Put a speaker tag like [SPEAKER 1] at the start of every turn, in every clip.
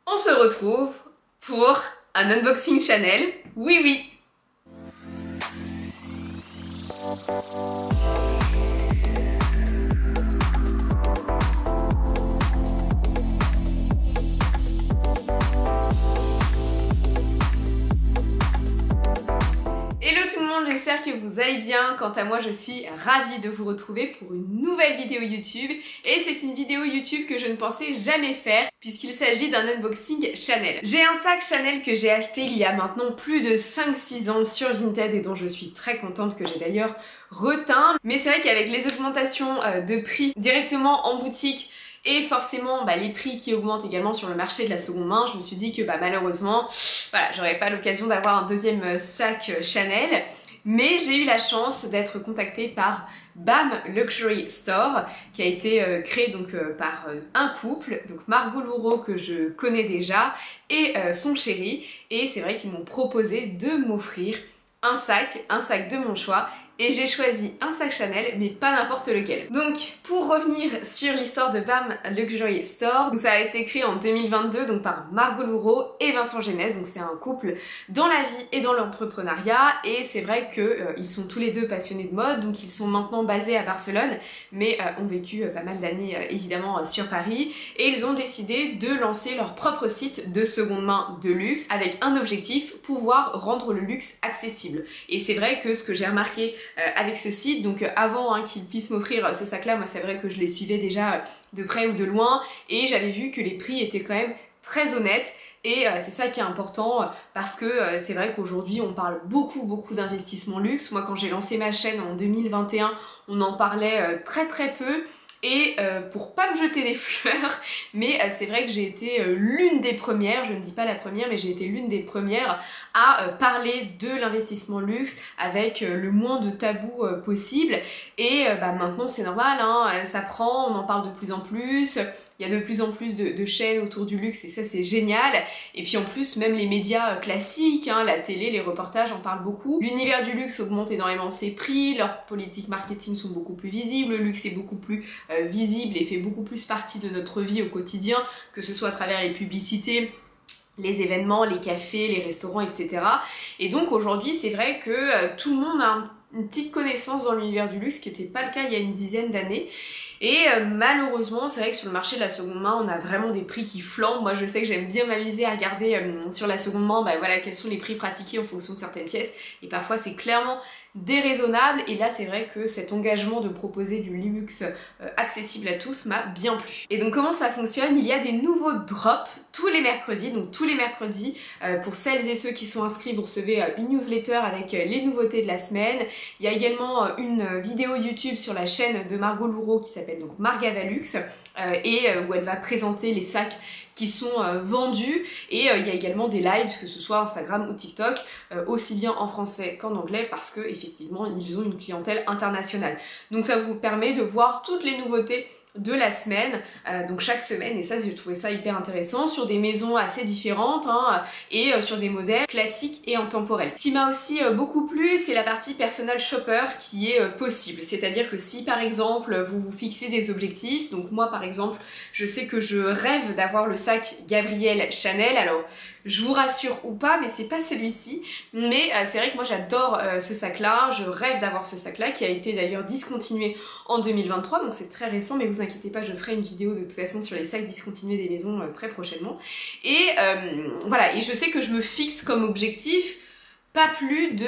[SPEAKER 1] on se retrouve pour un unboxing Chanel. Oui, oui. Hello tout le monde, j'espère que vous allez bien. Quant à moi, je suis ravie de vous retrouver pour une nouvelle vidéo YouTube. Et c'est une vidéo YouTube que je ne pensais jamais faire puisqu'il s'agit d'un unboxing Chanel. J'ai un sac Chanel que j'ai acheté il y a maintenant plus de 5-6 ans sur Vinted et dont je suis très contente, que j'ai d'ailleurs reteint. Mais c'est vrai qu'avec les augmentations de prix directement en boutique, et forcément les prix qui augmentent également sur le marché de la seconde main, je me suis dit que malheureusement, voilà, j'aurais pas l'occasion d'avoir un deuxième sac Chanel. Mais j'ai eu la chance d'être contactée par BAM Luxury Store, qui a été créé donc par un couple, donc Margot Louro que je connais déjà, et son chéri. Et c'est vrai qu'ils m'ont proposé de m'offrir un sac de mon choix. Et j'ai choisi un sac Chanel, mais pas n'importe lequel. Donc, pour revenir sur l'histoire de BAM Luxury Store, ça a été créé en 2022 donc par Margot Louro et Vincent Genès. Donc c'est un couple dans la vie et dans l'entrepreneuriat. Et c'est vrai qu'ils sont tous les deux passionnés de mode. Donc ils sont maintenant basés à Barcelone, mais ont vécu pas mal d'années évidemment sur Paris. Et ils ont décidé de lancer leur propre site de seconde main de luxe avec un objectif, pouvoir rendre le luxe accessible. Et c'est vrai que ce que j'ai remarqué avec ce site, donc avant qu'ils puissent m'offrir ce sac là, moi c'est vrai que je les suivais déjà de près ou de loin et j'avais vu que les prix étaient quand même très honnêtes. Et c'est ça qui est important parce que c'est vrai qu'aujourd'hui on parle beaucoup d'investissement luxe. Moi quand j'ai lancé ma chaîne en 2021, on en parlait très peu. Et pour pas me jeter des fleurs, mais c'est vrai que j'ai été l'une des premières, je ne dis pas la première, mais j'ai été l'une des premières à parler de l'investissement luxe avec le moins de tabous possible. Et maintenant c'est normal, hein, ça prend, on en parle de plus en plus. Il y a de plus en plus de chaînes autour du luxe et ça c'est génial. Et puis en plus même les médias classiques, hein, la télé, les reportages en parlent beaucoup. L'univers du luxe augmente énormément ses prix, leurs politiques marketing sont beaucoup plus visibles, le luxe est beaucoup plus visible et fait beaucoup plus partie de notre vie au quotidien, que ce soit à travers les publicités, les événements, les cafés, les restaurants, etc. Et donc aujourd'hui c'est vrai que tout le monde a une petite connaissance dans l'univers du luxe, ce qui n'était pas le cas il y a une dizaine d'années. Et malheureusement c'est vrai que sur le marché de la seconde main on a vraiment des prix qui flambent. Moi je sais que j'aime bien m'amuser à regarder sur la seconde main voilà, quels sont les prix pratiqués en fonction de certaines pièces et parfois c'est clairement déraisonnable. Et là c'est vrai que cet engagement de proposer du luxe accessible à tous m'a bien plu. Et donc comment ça fonctionne? Il y a des nouveaux drops tous les mercredis. Donc tous les mercredis, pour celles et ceux qui sont inscrits, vous recevez une newsletter avec les nouveautés de la semaine. Il y a également une vidéo YouTube sur la chaîne de Margot Louro qui s'appelle donc Margavalux où elle va présenter les sacs qui sont vendus. Et il y a également des lives, que ce soit Instagram ou TikTok, aussi bien en français qu'en anglais, parce que effectivement ils ont une clientèle internationale. Donc ça vous permet de voir toutes les nouveautés de la semaine, donc chaque semaine, et ça j'ai trouvé ça hyper intéressant, sur des maisons assez différentes hein, et sur des modèles classiques et intemporels. Ce qui m'a aussi beaucoup plu, c'est la partie personal shopper qui est possible, c'est-à-dire que si par exemple vous vous fixez des objectifs, donc moi par exemple je sais que je rêve d'avoir le sac Gabrielle Chanel, alors je vous rassure ou pas, mais c'est pas celui-ci. Mais c'est vrai que moi j'adore ce sac-là, je rêve d'avoir ce sac-là, qui a été d'ailleurs discontinué en 2023, donc c'est très récent, mais vous inquiétez pas, je ferai une vidéo de toute façon sur les sacs discontinués des maisons très prochainement. Et voilà, et je sais que je me fixe comme objectif pas plus de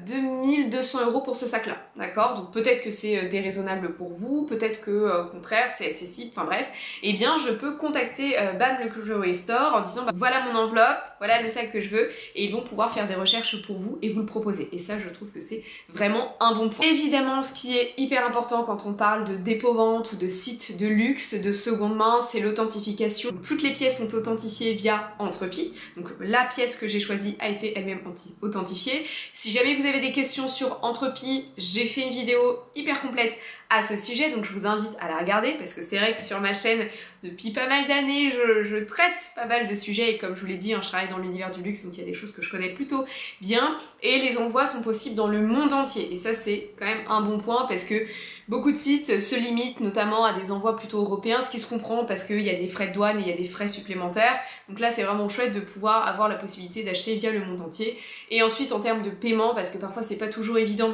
[SPEAKER 1] 2200 € pour ce sac-là, d'accord? Donc peut-être que c'est déraisonnable pour vous, peut-être que au contraire c'est accessible, enfin bref. Eh bien je peux contacter BAM Luxury Store en disant voilà mon enveloppe, voilà le sac que je veux, et ils vont pouvoir faire des recherches pour vous et vous le proposer. Et ça je trouve que c'est vraiment un bon point. Évidemment ce qui est hyper important quand on parle de dépôt-vente ou de site de luxe, de seconde main, c'est l'authentification. Toutes les pièces sont authentifiées via Entrepie, donc la pièce que j'ai choisie a été elle-même authentifiée. Si jamais vous avez des questions sur Entrepie, j'ai J'ai fait une vidéo hyper complète à ce sujet, donc je vous invite à la regarder parce que c'est vrai que sur ma chaîne, depuis pas mal d'années, je traite pas mal de sujets et comme je vous l'ai dit, je travaille dans l'univers du luxe, donc il y a des choses que je connais plutôt bien et les envois sont possibles dans le monde entier et ça c'est quand même un bon point parce que beaucoup de sites se limitent notamment à des envois plutôt européens, ce qui se comprend parce qu'il y a des frais de douane et il y a des frais supplémentaires. Donc là c'est vraiment chouette de pouvoir avoir la possibilité d'acheter via le monde entier. Et ensuite en termes de paiement, parce que parfois c'est pas toujours évident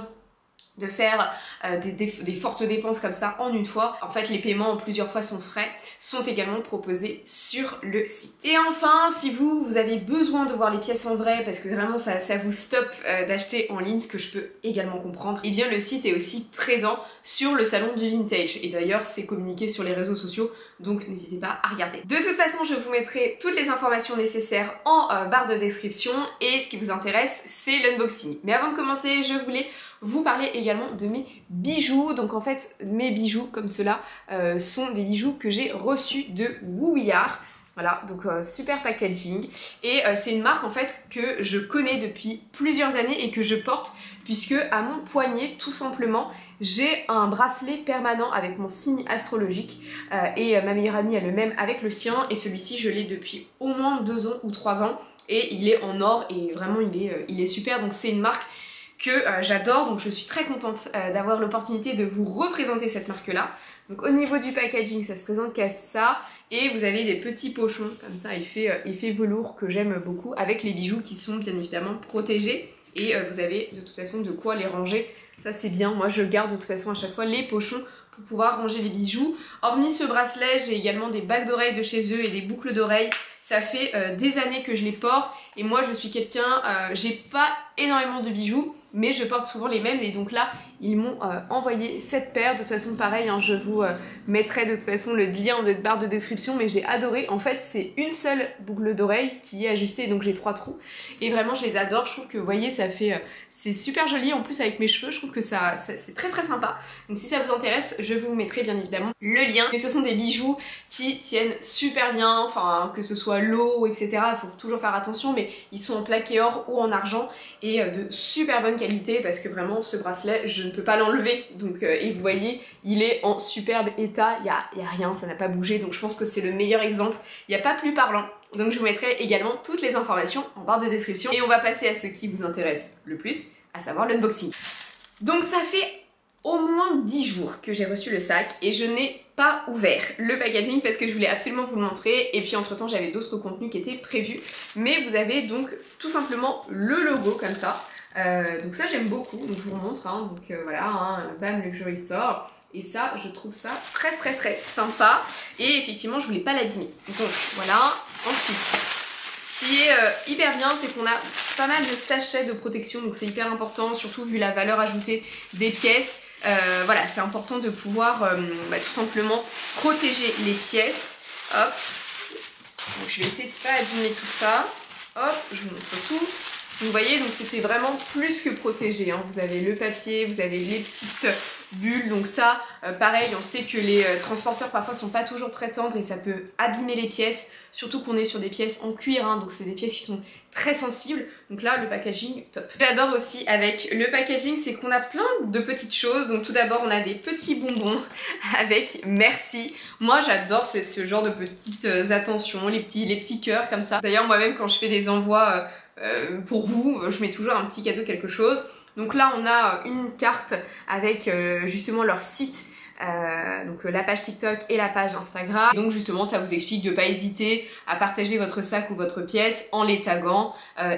[SPEAKER 1] de faire des fortes dépenses comme ça en une fois. En fait, les paiements en plusieurs fois sans frais sont également proposés sur le site. Et enfin, si vous avez besoin de voir les pièces en vrai, parce que vraiment ça vous stoppe d'acheter en ligne, ce que je peux également comprendre, et bien le site est aussi présent sur le salon du vintage. Et d'ailleurs, c'est communiqué sur les réseaux sociaux, donc n'hésitez pas à regarder. De toute façon, je vous mettrai toutes les informations nécessaires en barre de description, et ce qui vous intéresse, c'est l'unboxing. Mais avant de commencer, je voulais vous parler également de mes bijoux. Donc en fait, mes bijoux comme cela sont des bijoux que j'ai reçus de Wooyard. Voilà, donc super packaging. Et c'est une marque en fait que je connais depuis plusieurs années et que je porte puisque à mon poignet, tout simplement, j'ai un bracelet permanent avec mon signe astrologique et ma meilleure amie a le même avec le sien et celui-ci je l'ai depuis au moins 2 ans ou 3 ans et il est en or et vraiment il est super. Donc c'est une marque que j'adore, donc je suis très contente d'avoir l'opportunité de vous représenter cette marque là. Donc au niveau du packaging, ça se présente comme ça et vous avez des petits pochons comme ça, effet velours que j'aime beaucoup avec les bijoux qui sont bien évidemment protégés et vous avez de toute façon de quoi les ranger, ça c'est bien. Moi je garde de toute façon à chaque fois les pochons pour pouvoir ranger les bijoux. Hormis ce bracelet, j'ai également des bagues d'oreilles de chez eux et des boucles d'oreilles. Ça fait des années que je les porte et moi je suis quelqu'un, j'ai pas énormément de bijoux mais je porte souvent les mêmes et donc là ils m'ont envoyé cette paire. De toute façon pareil, je vous mettrai de toute façon le lien en barre de description, mais j'ai adoré. En fait c'est une seule boucle d'oreille qui est ajustée, donc j'ai 3 trous et vraiment je les adore. Je trouve que vous voyez ça fait c'est super joli en plus avec mes cheveux, je trouve que ça c'est très très sympa. Donc si ça vous intéresse, je vous mettrai bien évidemment le lien. Et ce sont des bijoux qui tiennent super bien, enfin que ce soit l'eau etc, il faut toujours faire attention, mais ils sont en plaqué or ou en argent et de super bonne qualité parce que vraiment ce bracelet je ne peux pas l'enlever, donc et vous voyez il est en superbe état, il y a rien, ça n'a pas bougé, donc je pense que c'est le meilleur exemple, il n'y a pas plus parlant. Donc je vous mettrai également toutes les informations en barre de description et on va passer à ce qui vous intéresse le plus, à savoir l'unboxing. Donc ça fait au moins 10 jours que j'ai reçu le sac et je n'ai pas ouvert le packaging parce que je voulais absolument vous le montrer et puis entre temps j'avais d'autres contenus qui étaient prévus, mais vous avez donc tout simplement le logo comme ça. Donc ça j'aime beaucoup, donc je vous remontre, donc voilà, BAM Luxury Store, et ça je trouve ça très très très sympa et effectivement je voulais pas l'abîmer, donc voilà. Ensuite ce qui est hyper bien, c'est qu'on a pas mal de sachets de protection, donc c'est hyper important, surtout vu la valeur ajoutée des pièces. Voilà, c'est important de pouvoir tout simplement protéger les pièces. Hop, donc je vais essayer de pas abîmer tout ça. Hop, je vous montre tout. Vous voyez, donc c'était vraiment plus que protégé, vous avez le papier, vous avez les petites bulles, donc ça, pareil, on sait que les transporteurs parfois sont pas toujours très tendres et ça peut abîmer les pièces, surtout qu'on est sur des pièces en cuir, donc c'est des pièces qui sont très sensibles, donc là le packaging top. J'adore aussi avec le packaging, c'est qu'on a plein de petites choses. Donc tout d'abord on a des petits bonbons avec merci. Moi j'adore ce genre de petites attentions, les petits cœurs comme ça. D'ailleurs moi-même quand je fais des envois pour vous, je mets toujours un petit cadeau, quelque chose. Donc là on a une carte avec justement leur site, donc la page TikTok et la page Instagram. Donc justement ça vous explique de ne pas hésiter à partager votre sac ou votre pièce en les taguant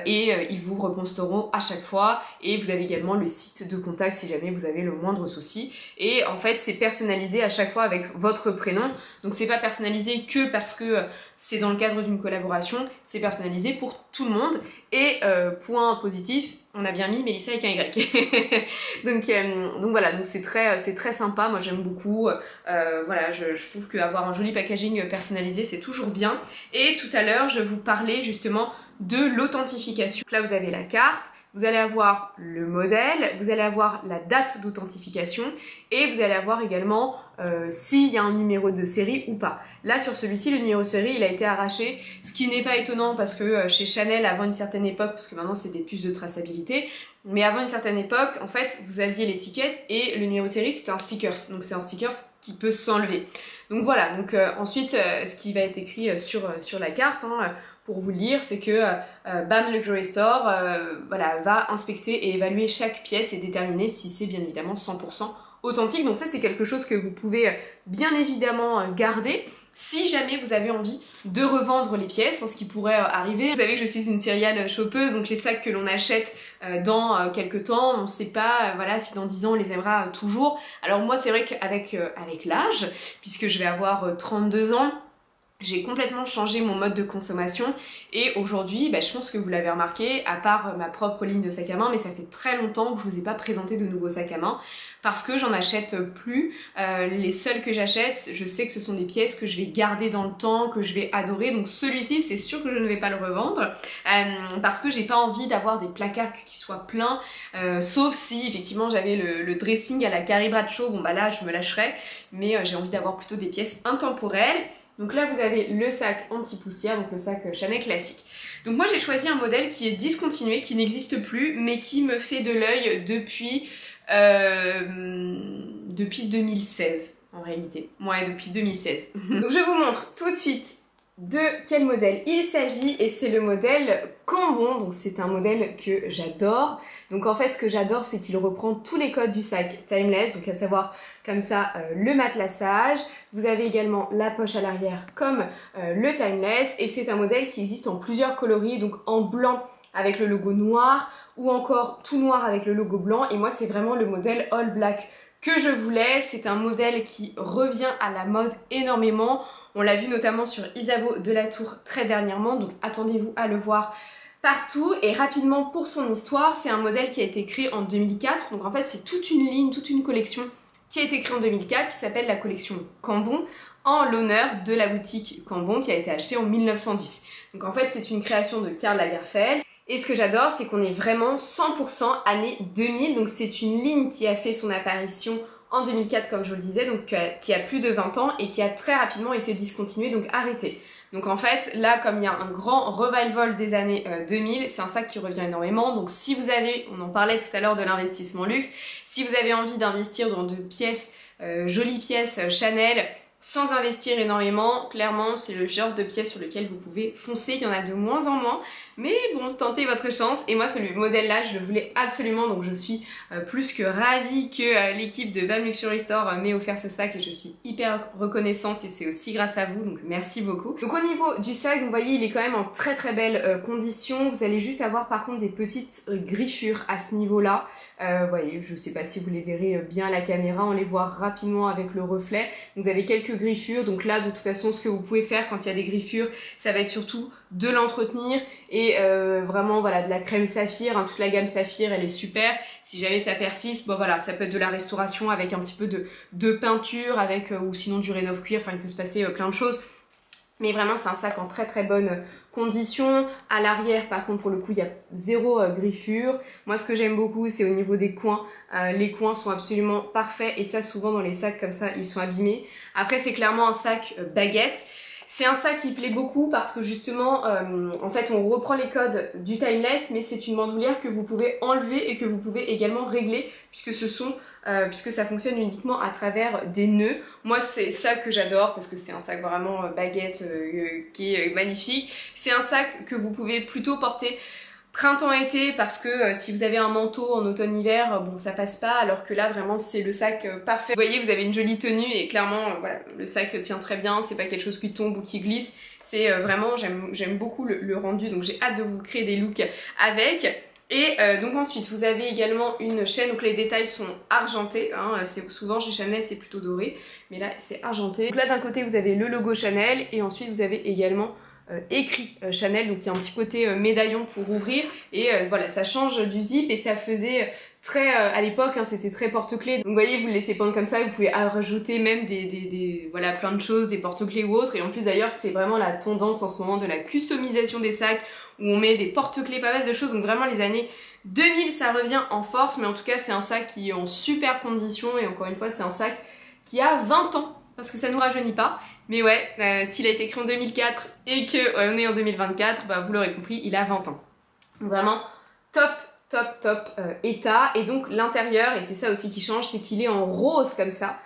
[SPEAKER 1] et ils vous reposteront à chaque fois. Et vous avez également le site de contact si jamais vous avez le moindre souci. Et en fait c'est personnalisé à chaque fois avec votre prénom. Donc c'est pas personnalisé que parce que c'est dans le cadre d'une collaboration, c'est personnalisé pour tout le monde. Et point positif, on a bien mis Mélissa avec un Y. donc voilà, donc c'est très sympa, moi j'aime beaucoup. Voilà, je trouve qu'avoir un joli packaging personnalisé c'est toujours bien. Et tout à l'heure je vous parlais justement de l'authentification. Là vous avez la carte, vous allez avoir le modèle, vous allez avoir la date d'authentification et vous allez avoir également s'il y a un numéro de série ou pas. Là sur celui-ci, le numéro de série il a été arraché, ce qui n'est pas étonnant parce que chez Chanel avant une certaine époque, parce que maintenant c'est des puces de traçabilité, mais avant une certaine époque en fait vous aviez l'étiquette et le numéro de série c'était un sticker, donc c'est un sticker qui peut s'enlever. Donc voilà, donc ensuite ce qui va être écrit sur la carte, pour vous le lire, c'est que BAM Luxury Store voilà, va inspecter et évaluer chaque pièce et déterminer si c'est bien évidemment 100% authentique. Donc ça c'est quelque chose que vous pouvez bien évidemment garder si jamais vous avez envie de revendre les pièces, ce qui pourrait arriver. Vous savez que je suis une serial shoppeuse, donc les sacs que l'on achète dans quelques temps, on ne sait pas voilà, si dans 10 ans on les aimera toujours. Alors moi c'est vrai qu'avec l'âge, puisque je vais avoir 32 ans, j'ai complètement changé mon mode de consommation et aujourd'hui, je pense que vous l'avez remarqué, à part ma propre ligne de sac à main, mais ça fait très longtemps que je vous ai pas présenté de nouveaux sacs à main parce que j'en achète plus. Les seuls que j'achète, je sais que ce sont des pièces que je vais garder dans le temps, que je vais adorer. Donc celui-ci, c'est sûr que je ne vais pas le revendre parce que j'ai pas envie d'avoir des placards qui soient pleins, sauf si effectivement j'avais le dressing à la Carrie Bradshaw, bon là je me lâcherais, mais j'ai envie d'avoir plutôt des pièces intemporelles. Donc là vous avez le sac anti-poussière, donc le sac Chanel classique. Donc moi j'ai choisi un modèle qui est discontinué, qui n'existe plus, mais qui me fait de l'œil depuis 2016 en réalité. Ouais, depuis 2016. Donc je vous montre tout de suite de quel modèle il s'agit et c'est le modèle Cambon, donc c'est un modèle que j'adore. Donc en fait ce que j'adore c'est qu'il reprend tous les codes du sac Timeless, donc à savoir comme ça le matelassage, vous avez également la poche à l'arrière comme le Timeless et c'est un modèle qui existe en plusieurs coloris, donc en blanc avec le logo noir ou encore tout noir avec le logo blanc et moi c'est vraiment le modèle All Black que je voulais. C'est un modèle qui revient à la mode énormément. On l'a vu notamment sur Isabeau de la Tour très dernièrement, donc attendez-vous à le voir partout. Et rapidement pour son histoire, c'est un modèle qui a été créé en 2004, donc en fait c'est toute une ligne, toute une collection qui a été créée en 2004 qui s'appelle la collection Cambon en l'honneur de la boutique Cambon qui a été achetée en 1910. Donc en fait c'est une création de Karl Lagerfeld. Et ce que j'adore, c'est qu'on est vraiment 100% année 2000, donc c'est une ligne qui a fait son apparition en 2004 comme je vous le disais, donc qui a plus de 20 ans et qui a très rapidement été discontinuée, donc arrêtée. Donc en fait, là comme il y a un grand revival des années 2000, c'est un sac qui revient énormément, donc si vous avez, on en parlait tout à l'heure de l'investissement luxe, si vous avez envie d'investir dans de pièces, jolies pièces Chanel, sans investir énormément, clairement c'est le genre de pièces sur lequel vous pouvez foncer, il y en a de moins en moins, mais bon, tentez votre chance. Et moi ce modèle-là, je le voulais absolument, donc je suis plus que ravie que l'équipe de BAM Luxury Store m'ait offert ce sac et je suis hyper reconnaissante et c'est aussi grâce à vous, donc merci beaucoup. Donc au niveau du sac, vous voyez, il est quand même en très très belle condition. Vous allez juste avoir par contre des petites griffures à ce niveau-là. Vous voyez, je sais pas si vous les verrez bien à la caméra, on les voit rapidement avec le reflet. Vous avez quelques griffures, donc là de toute façon ce que vous pouvez faire quand il y a des griffures, ça va être surtout de l'entretenir et vraiment voilà de la crème saphir, toute la gamme saphir elle est super. Si jamais ça persiste, bon voilà, ça peut être de la restauration avec un petit peu de peinture avec ou sinon du rénov cuir, enfin il peut se passer plein de choses. Mais vraiment c'est un sac en très très bonne condition. À l'arrière par contre pour le coup il y a zéro griffure. Moi ce que j'aime beaucoup c'est au niveau des coins. Les coins sont absolument parfaits et ça souvent dans les sacs comme ça ils sont abîmés. Après c'est clairement un sac baguette. C'est un sac qui plaît beaucoup parce que justement, en fait, on reprend les codes du Timeless, mais c'est une bandoulière que vous pouvez enlever et que vous pouvez également régler puisque puisque ça fonctionne uniquement à travers des nœuds. Moi, c'est ça que j'adore parce que c'est un sac vraiment baguette qui est magnifique. C'est un sac que vous pouvez plutôt porter printemps-été parce que si vous avez un manteau en automne-hiver, bon ça passe pas, alors que là vraiment c'est le sac parfait. Vous voyez, vous avez une jolie tenue et clairement voilà, le sac tient très bien, c'est pas quelque chose qui tombe ou qui glisse, c'est vraiment, j'aime beaucoup le rendu, donc j'ai hâte de vous créer des looks avec. Et donc ensuite vous avez également une chaîne, donc les détails sont argentés, souvent chez Chanel c'est plutôt doré, mais là c'est argenté. Donc là d'un côté vous avez le logo Chanel et ensuite vous avez également écrit Chanel, donc il y a un petit côté médaillon pour ouvrir et voilà, ça change du zip et ça faisait très à l'époque c'était très porte-clés, donc vous voyez vous le laissez pendre comme ça, vous pouvez rajouter même voilà plein de choses, des porte-clés ou autres. Et en plus d'ailleurs c'est vraiment la tendance en ce moment de la customisation des sacs où on met des porte-clés, pas mal de choses, donc vraiment les années 2000 ça revient en force, mais en tout cas c'est un sac qui est en super condition et encore une fois c'est un sac qui a 20 ans parce que ça nous rajeunit pas. Mais ouais, s'il a été créé en 2004 et qu'on est en 2024, bah vous l'aurez compris, il a 20 ans. Donc vraiment top état. Et donc l'intérieur, et c'est ça aussi qui change, c'est qu'il est en rose comme ça,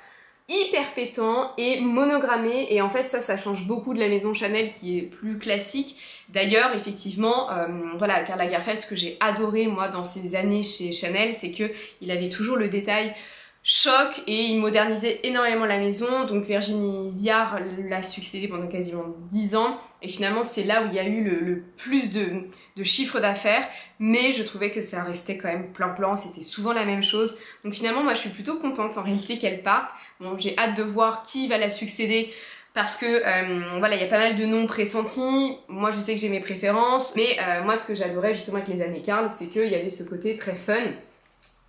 [SPEAKER 1] hyper pétant et monogrammé, et en fait ça change beaucoup de la maison Chanel qui est plus classique. D'ailleurs effectivement voilà, Karl Lagerfeld, ce que j'ai adoré moi dans ces années chez Chanel, c'est que il avait toujours le détail choc et il modernisait énormément la maison. Donc Virginie Viard l'a succédé pendant quasiment 10 ans et finalement c'est là où il y a eu le plus de chiffre d'affaires, mais je trouvais que ça restait quand même plan, c'était souvent la même chose. Donc finalement moi je suis plutôt contente en réalité qu'elle parte. Bon, j'ai hâte de voir qui va la succéder parce que voilà, il y a pas mal de noms pressentis. Moi je sais que j'ai mes préférences, mais moi ce que j'adorais justement avec les années Karl, c'est qu'il y avait ce côté très fun.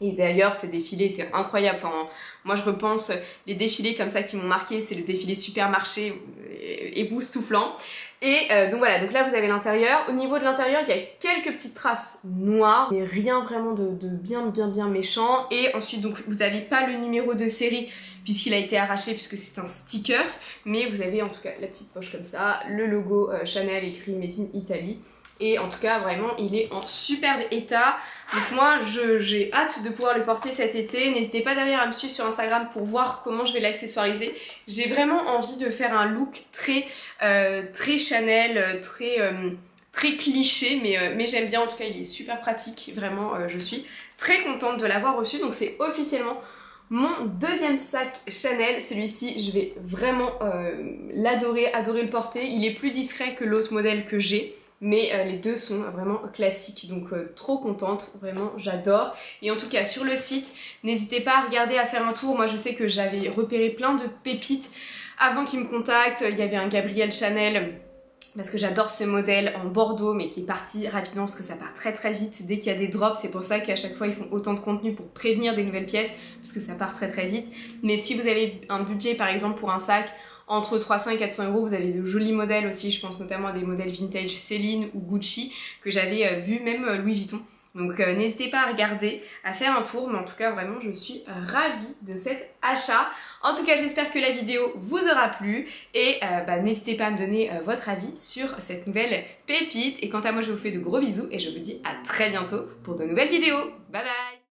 [SPEAKER 1] Et d'ailleurs ces défilés étaient incroyables, enfin, moi je repense les défilés comme ça qui m'ont marqué, c'est le défilé Supermarché époustouflant. Et donc voilà, donc là vous avez l'intérieur. Au niveau de l'intérieur il y a quelques petites traces noires, mais rien vraiment de bien méchant. Et ensuite donc vous n'avez pas le numéro de série puisqu'il a été arraché puisque c'est un stickers, mais vous avez en tout cas la petite poche comme ça, le logo Chanel écrit Made in Italy. Et en tout cas vraiment il est en superbe état. Donc moi j'ai hâte de pouvoir le porter cet été. N'hésitez pas d'ailleurs à me suivre sur Instagram pour voir comment je vais l'accessoiriser. J'ai vraiment envie de faire un look très Chanel, très cliché, mais j'aime bien. En tout cas il est super pratique, vraiment je suis très contente de l'avoir reçu. Donc c'est officiellement mon deuxième sac Chanel. Celui-ci je vais vraiment l'adorer, adorer le porter. Il est plus discret que l'autre modèle que j'ai, mais les deux sont vraiment classiques, donc trop contente, vraiment j'adore. Et en tout cas sur le site, n'hésitez pas à regarder, à faire un tour. Moi je sais que j'avais repéré plein de pépites avant qu'ils me contactent. Il y avait un Gabriel Chanel, parce que j'adore ce modèle en bordeaux, mais qui est parti rapidement parce que ça part très vite dès qu'il y a des drops. C'est pour ça qu'à chaque fois ils font autant de contenu pour prévenir des nouvelles pièces, parce que ça part très vite. Mais si vous avez un budget par exemple pour un sac entre 300 et 400 €, vous avez de jolis modèles aussi. Je pense notamment à des modèles vintage Céline ou Gucci que j'avais vu, même Louis Vuitton. Donc n'hésitez pas à regarder, à faire un tour, mais en tout cas vraiment je suis ravie de cet achat. En tout cas j'espère que la vidéo vous aura plu et n'hésitez pas à me donner votre avis sur cette nouvelle pépite. Et quant à moi je vous fais de gros bisous et je vous dis à très bientôt pour de nouvelles vidéos. Bye bye!